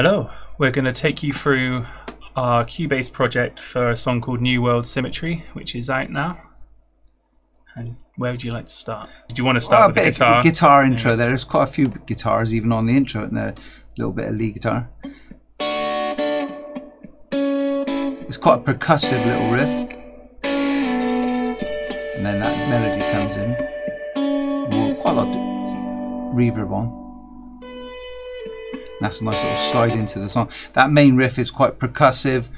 Hello, we're going to take you through our Cubase project for a song called New World Symmetry, which is out now. And where would you like to start? Did you want to start with the guitar? Guitar intro. Yes. There's quite a few guitars even on the intro, and a little bit of lead guitar. It's quite a percussive little riff, and then that melody comes in. Quite a lot of reverb on. That's a nice little slide into the song. That main riff is quite percussive,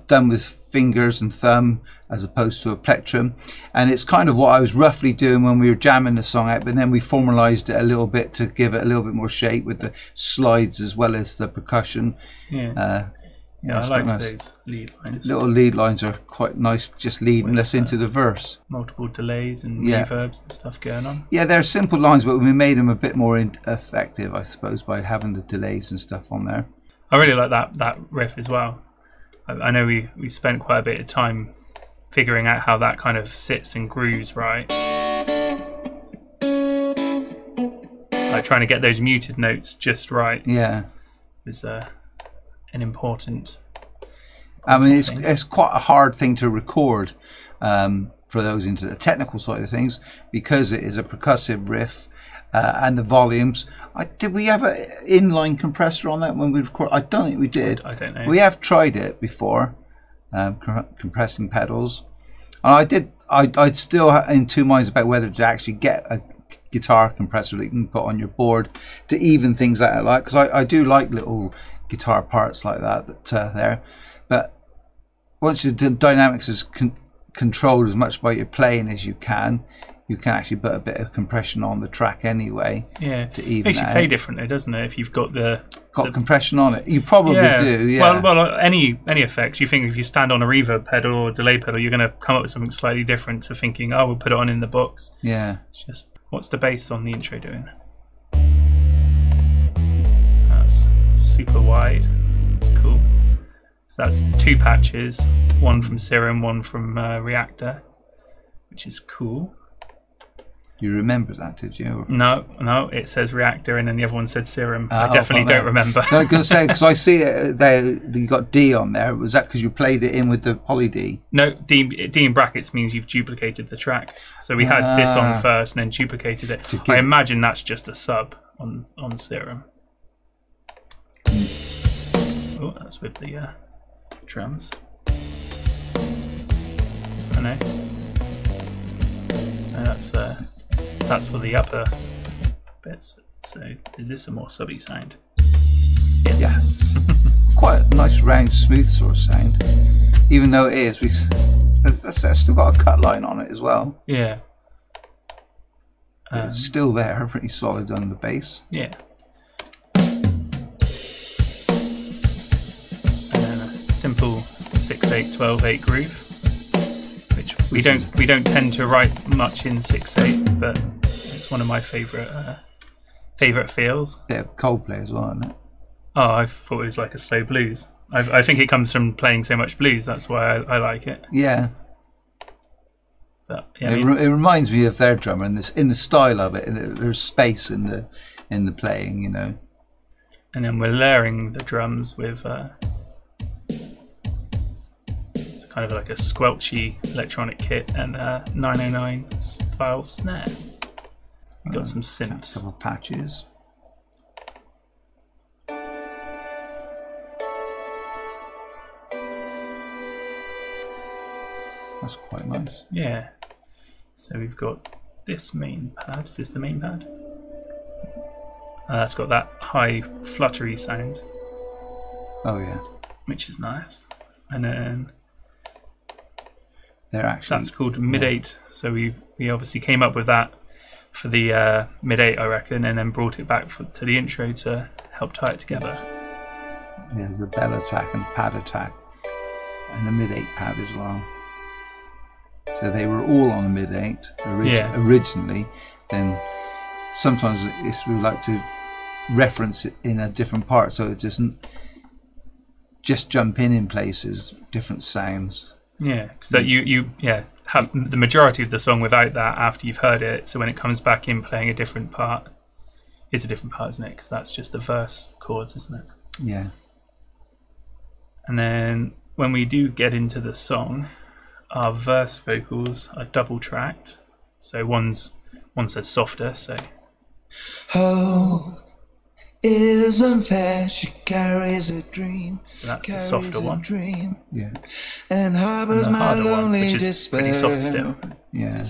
done with fingers and thumb as opposed to a plectrum, and it's kind of what I was roughly doing when we were jamming the song out, but then we formalized it a little bit to give it a little bit more shape with the slides as well as the percussion. Yeah, I like those lead lines. Little lead lines are quite nice, just leading us into the verse. Multiple delays and reverbs and stuff going on. Yeah, they're simple lines, but we made them a bit more effective, I suppose, by having the delays and stuff on there. I really like that riff as well. I know we spent quite a bit of time figuring out how that kind of sits and grooves right. Like trying to get those muted notes just right. Yeah. Was an important I mean, it's quite a hard thing to record for those into the technical side of things, because it is a percussive riff and the volumes. Did we have an inline compressor on that when we recorded? I don't think we did. I don't know. We have tried it before, compressing pedals. And I'd still in two minds about whether to actually get a guitar compressor that you can put on your board to even things out, like, because I do like little guitar parts like that there, but once the dynamics is controlled as much by your playing as you can actually put a bit of compression on the track anyway. Yeah, to even makes you play differently, doesn't it? If you've got the compression on it, you probably do. Yeah. Well, any effects. You think if you stand on a reverb pedal or delay pedal, you're going to come up with something slightly different to thinking, oh, we'll put it on in the box. Yeah. It's just, what's the bass on the intro doing? That's super wide. It's cool. So that's two patches, one from Serum, one from Reactor, which is cool. You remember that, did you? No, it says Reactor and then the other one said Serum. I definitely don't remember. No, I was going to say, because I see it there, you got D on there. Was that because you played it in with the poly D? No, D in brackets means you've duplicated the track. So we had this on first and then duplicated it. I imagine that's just a sub on Serum. Oh, that's with the drums. I know. That's for the upper bits. So is this a more subby sound? Yes. Quite a nice round smooth sort of sound. Even though it is, that's still got a cut line on it as well. Yeah. It's still there, pretty solid on the bass. Yeah. Simple 6/8 12/8 groove, which we don't tend to write much in 6/8, but it's one of my favorite feels. Bit of Coldplay as well, isn't it? Oh, I thought it was like a slow blues. I think it comes from playing so much blues. That's why I like it. Yeah. But yeah, it reminds me of their drummer in the style of it. There's space in the playing, you know. And then we're layering the drums with kind of like a squelchy electronic kit and a 909 style snare. We've got some synths. A couple of patches. That's quite nice. Yeah. So we've got this main pad. Is this the main pad? It's got that high fluttery sound. Oh yeah. Which is nice. And then that's called mid-8. So we obviously came up with that for the mid-8, I reckon, and then brought it back to the intro to help tie it together. Yeah, the bell attack and pad attack, and the mid-8 pad as well. So they were all on the mid-8 originally. Then sometimes we like to reference it in a different part, so it doesn't just jump in places, different sounds. Yeah, because you have the majority of the song without that after you've heard it. So when it comes back in playing a different part, it's a different part, isn't it? Because that's just the verse chords, isn't it? Yeah. And then when we do get into the song, our verse vocals are double tracked. So one says softer, so Hope is unfair, she carries a dream. So that's the softer one. Dream, Yeah. and harbors And the my harder one, lonely which is despair. pretty soft still. Yeah.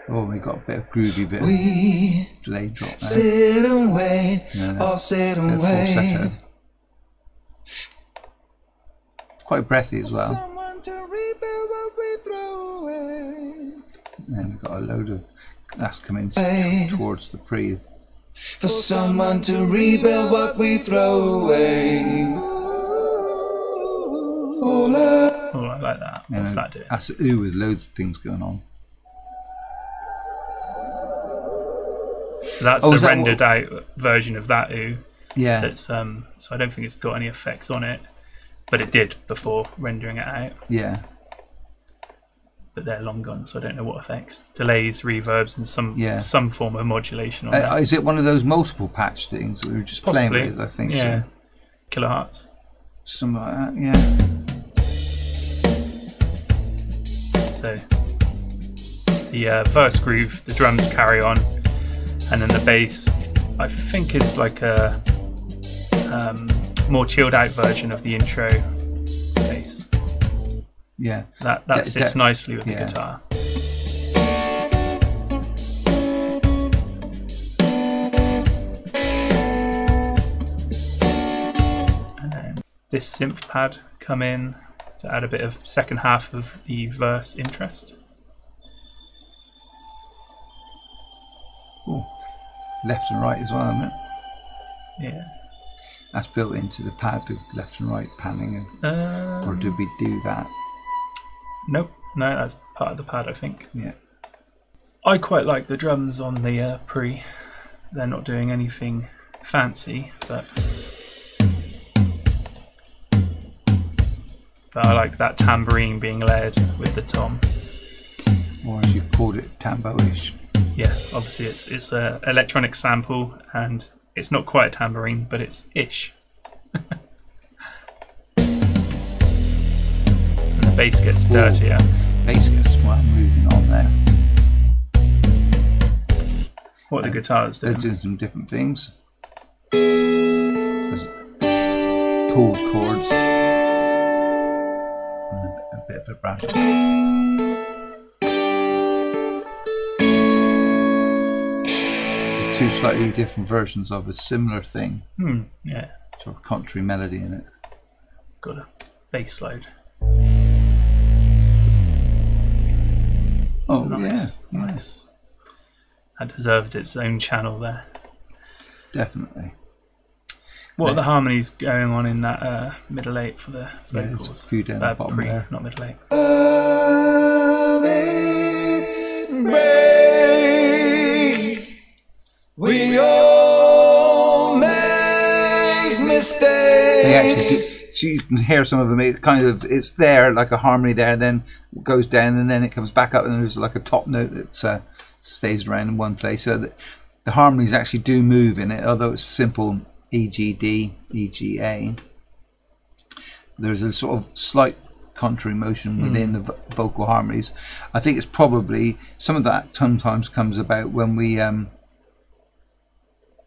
Oh, we got a bit of groovy bit We of delay drop there. sit and wait, No. all sit and Bit of wait. falsetto. Quite breathy as well. Someone to rebuild what we throw away. And then we've got a load of that's coming Hey. towards the pre. For someone to rebuild what we throw away. Oh, love. Oh, I like that. What's that doing? That's an ooh with loads of things going on. So that's Oh, a is that rendered out version of that ooh. Yeah. That's so I don't think it's got any effects on it, but it did before rendering it out. Yeah. But they're long gone, so I don't know what effects, delays, reverbs, and some form of modulation on that. Is it one of those multiple patch things that we were just Possibly. playing with? I think Yeah, so. kilohertz. Something like that. Yeah. So the verse groove, the drums carry on, and then the bass, I think, is like a more chilled out version of the intro bass. Yeah. That sits nicely with the yeah. guitar. And then this synth pad come in to add a bit of second half of the verse interest. Ooh. Left and right as well, isn't it? Yeah. That's built into the pad, the left and right panning, or did we do that? Nope, no, that's part of the pad, I think. Yeah. I quite like the drums on the pre. They're not doing anything fancy, but I like that tambourine being layered with the tom. Or as you've called it, tambo-ish. Yeah, obviously it's a electronic sample, and it's not quite a tambourine, but it's ish. And the bass gets dirtier. Bass gets moving on there. What the guitars They're do. doing some different things. There's pulled chords. And a bit of vibrato. Two slightly different versions of a similar thing. Yeah, Sort of country melody in it. got a bass load. Oh, Nice, yeah. nice. That deserved its own channel there. Definitely. What are the harmonies going on in that middle eight for the Yeah, there's a vocals? few down the bottom pre, there. not middle eight. Love it breaks. We all make mistakes. They actually do, so you can hear some of them. It kind of, it's there like a harmony there, then goes down, and then it comes back up, and there's like a top note that stays around in one place. So that the harmonies actually do move in it, although it's simple E G D E G A. There's a sort of slight contrary motion within the vocal harmonies. I think it's probably some of that sometimes comes about when we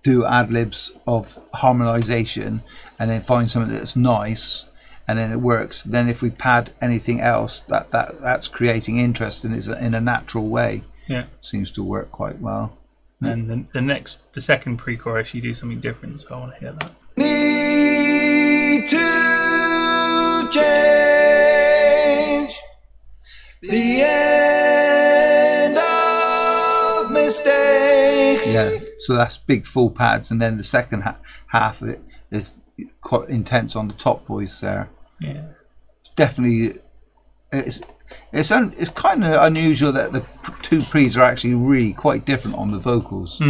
do ad-libs of harmonization and then find something that's nice and then it works. Then if we pad anything else, that's creating interest and is in a natural way. Yeah. Seems to work quite well. And the second pre-chorus, you do something different, so I want to hear that. Need to change the end of mistakes. Yeah, so that's big full pads, and then the second half of it is quite intense on the top voice there. Yeah. It's definitely, it's kind of unusual that the two pre's are actually really quite different on the vocals.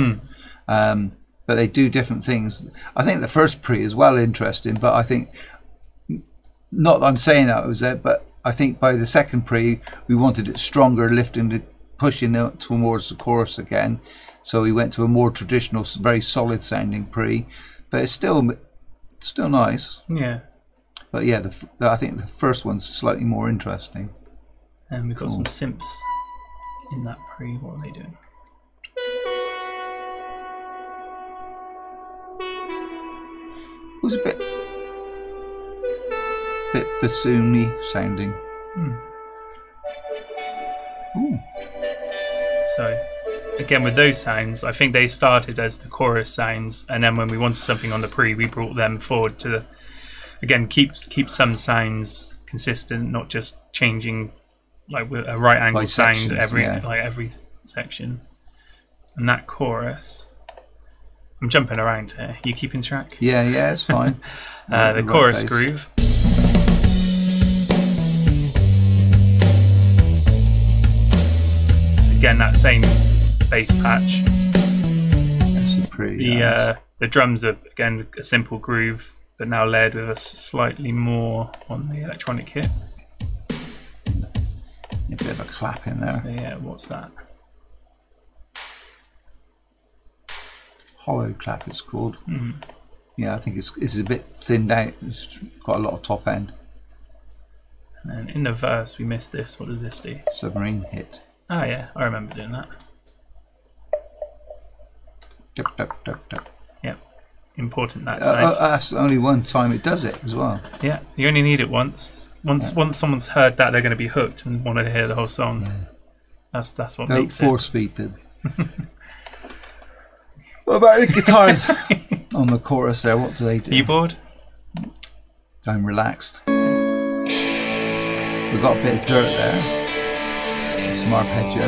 But they do different things. I think the first pre is well interesting, but I think, not that I'm saying that was it, but I think by the second pre we wanted it stronger, lifting it, pushing it towards the chorus again. So we went to a more traditional, very solid sounding pre, but it's still Still nice. Yeah. But yeah, I think the first one's slightly more interesting. And we've got some synths in that pre. What are they doing? It was a bit bassoon-y sounding. Ooh. So again, with those sounds, I think they started as the chorus sounds, and then when we wanted something on the pre, we brought them forward to again keep some sounds consistent, not just changing like with a right angle sound every section. And that chorus, I'm jumping around here. You keeping track? Yeah, it's fine. The chorus groove. Again, that same bass patch. That's pretty nice. The drums are again a simple groove, but now layered with a slightly more on the electronic hit. A bit of a clap in there. So yeah, what's that? Hollow clap, it's called. Yeah, I think it's a bit thinned out. It's got a lot of top end. And then in the verse, we missed this. What does this do? Submarine hit. Oh yeah, I remember doing that. Duck, duck, duck, duck. Yep, important that sound. That's only one time it does it as well. Yeah, you only need it once. Once someone's heard that, they're going to be hooked and want to hear the whole song. Yeah. That's what makes it. Don't force feed them. What about the guitars on the chorus there? What do they do? Keyboard? I'm relaxed. We've got a bit of dirt there. Some arpeggio.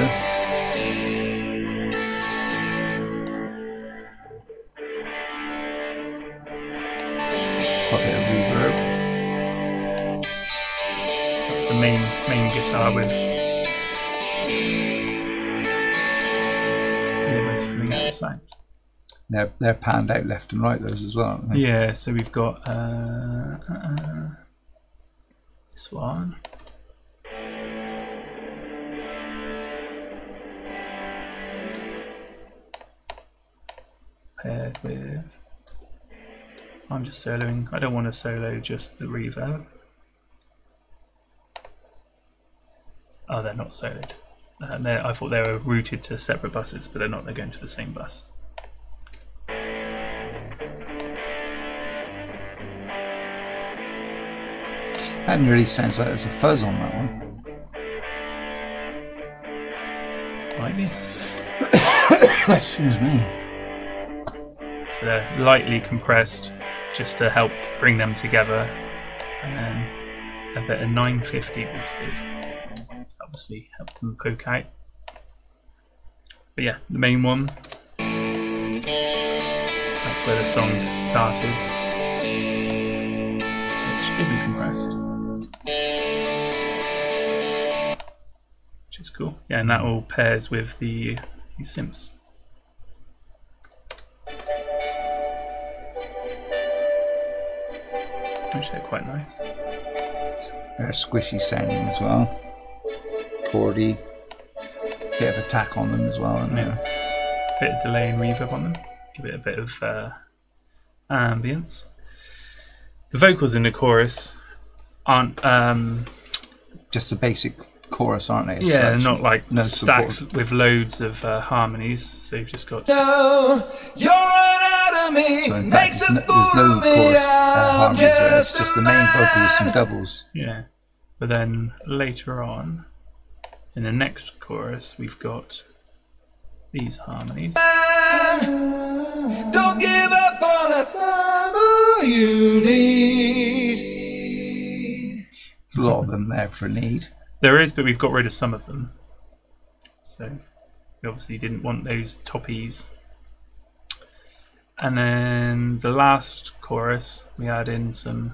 Got a bit of reverb. That's the main guitar with it's filling out the sound. They're panned out left and right, those as well, aren't they? Yeah, so we've got this one. Paired with... I'm just soloing. I don't want to solo just the reverb. Oh, they're not soloed. I thought they were routed to separate buses, but they're not. They're going to the same bus. That really sounds like there's a fuzz on that one. Might be. Excuse me. So they're lightly compressed just to help bring them together, and then a bit of 950 boosted. Obviously helped them poke out. But yeah, the main one. That's where the song started, which isn't compressed. Which is cool. Yeah, and that all pairs with these synths. Which are quite nice. They're squishy sounding as well. Chordy. Bit of attack on them as well, isn't there? Bit of delay and reverb on them. Give it a bit of ambience. The vocals in the chorus aren't just a basic chorus, aren't they? Yeah, not like stacked support with loads of harmonies. So you've just got. No, you're out of me. So in fact, there's no chorus harmonies there. It's just the main vocals and doubles. Yeah, but then later on, in the next chorus, we've got these harmonies. Don't give up on us, I'm all you need. A lot of them there for need. There is, but we've got rid of some of them. So we obviously didn't want those toppies. And then the last chorus, we add in some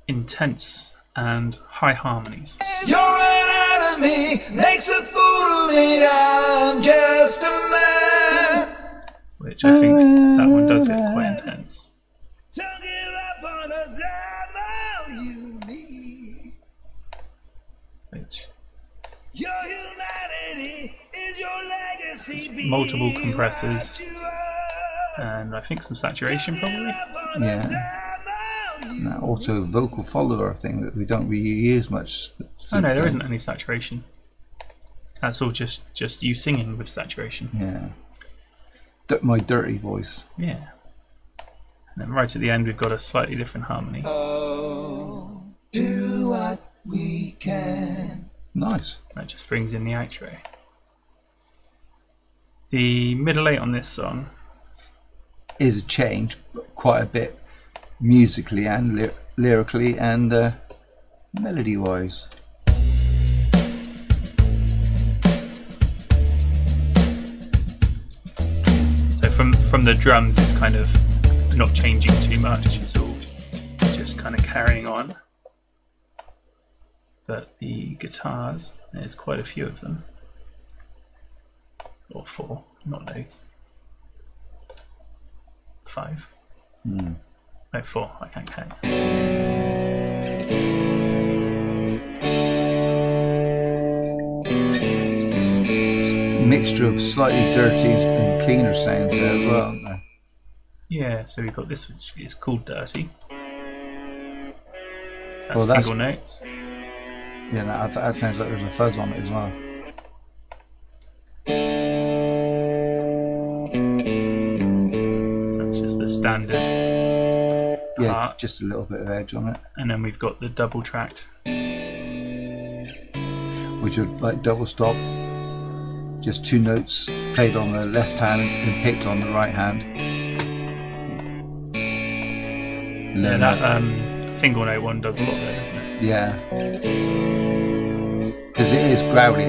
intense and high harmonies. You're out of me, makes a fool of me, I'm just a man. Which I think that one does get quite intense. Don't give up on us, I'm all you need. Which your humanity is your legacy. Multiple compressors and I think some saturation probably. Yeah. auto vocal follower thing that we don't really use much. Oh no, there isn't any saturation. That's all just you singing with saturation. Yeah. My dirty voice. Yeah. And then right at the end we've got a slightly different harmony. Oh, do what we can. Nice. That just brings in the outro. The middle 8 on this song is a change quite a bit musically and lyrically and melody wise. So from the drums it's kind of not changing too much, it's all just kind of carrying on. But the guitars, there's quite a few of them. Or 4, not loads. 5. No, 4, I can't count. Mixture of slightly dirty and cleaner sounds there as well, aren't there? Yeah, so we've got this, which is called Dirty. That's Well, that's- single notes. Yeah, that sounds like there's a fuzz on it as well. So that's just the standard Yeah, part. just a little bit of edge on it, And then we've got the double tracked. which are like double stop. Just 2 notes played on the left hand and picked on the right hand. Yeah, that single note one does a lot there, doesn't it? Yeah. Because it is growly.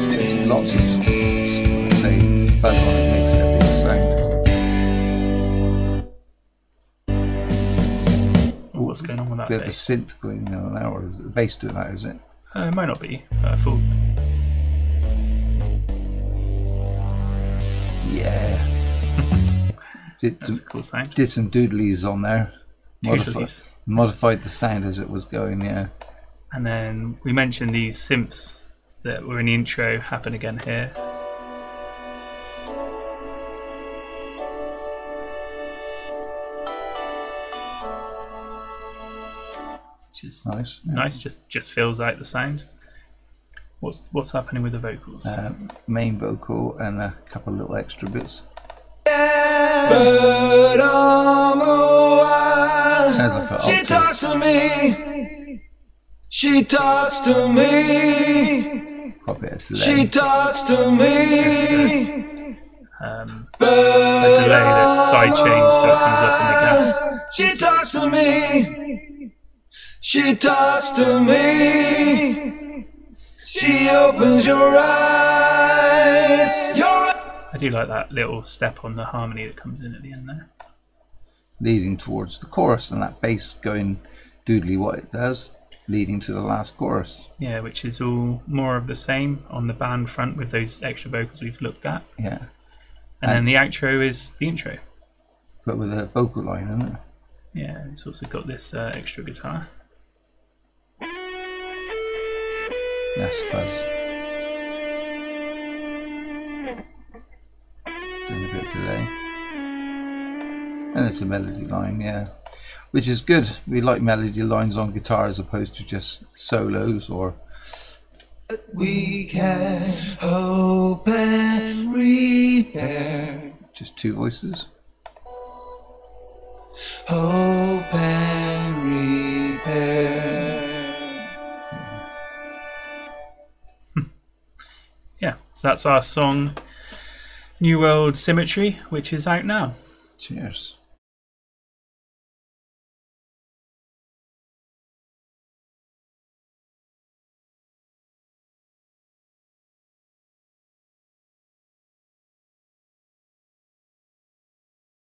There's lots of say fuzz on it, makes it a big sound. Oh, what's going on with that Bit of a bass? synth going on now, or is it the bass doing that, is it? It might not be, but I thought. Yeah. That's a cool sound. Did some doodlies on there. Doodlies. Modified the sound as it was going, yeah. And then we mentioned these synths that were in the intro happen again here. Which is Nice. nice, just fills out the sound. What's happening with the vocals? Main vocal and a couple of little extra bits. But on the wire, Sounds like an she octave. talks to me. She talks to me. Quite a bit of delay. She talks to me. A delay that's side change so it comes up in the gaps. She talks to me. She talks to me. She opens your eyes. I do like that little step on the harmony that comes in at the end there. Leading towards the chorus, and that bass going doodly what it does, leading to the last chorus. Yeah, which is all more of the same on the band front with those extra vocals we've looked at. Yeah. And then the outro is the intro. But with a vocal line, isn't it? Yeah, it's also got this extra guitar. That's fuzz. Doing a bit of delay. And it's a melody line, yeah. Which is good. We like melody lines on guitar as opposed to just solos or... We can hope and repair. just 2 voices. Hope and repair. Yeah, so that's our song New World Symmetry, which is out now. Cheers.